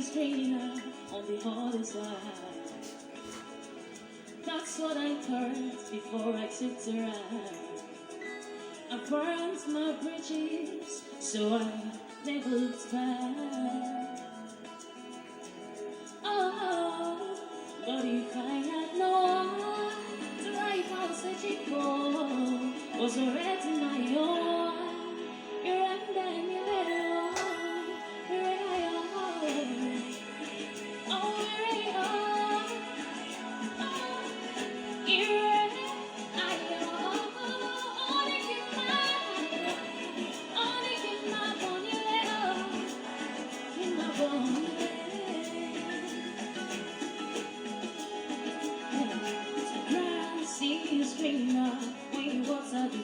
is greener on the other side. That's what I thought before I took the ride. I burned my bridges, so I never looked back. Oh, but if I had known the life I was searching for was already my own, you're under me,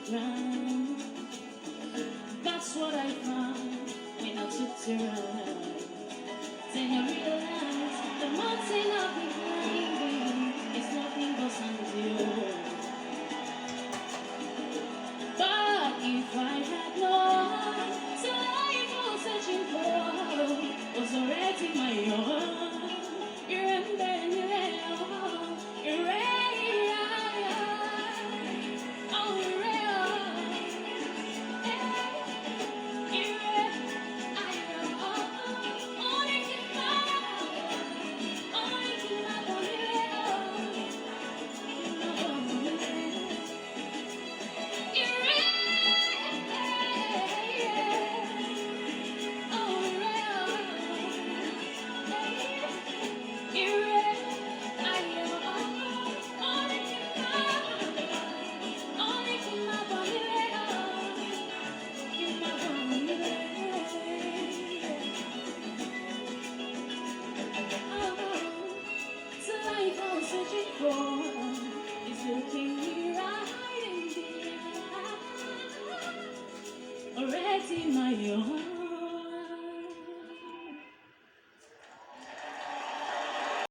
ground. That's what I found when I took the ride. Then I realized the mountain up behind me is nothing but sand. But if I had known the life I was searching for was already my own, you're in there, you're ready. Searching for is looking me right in the eye, already my own.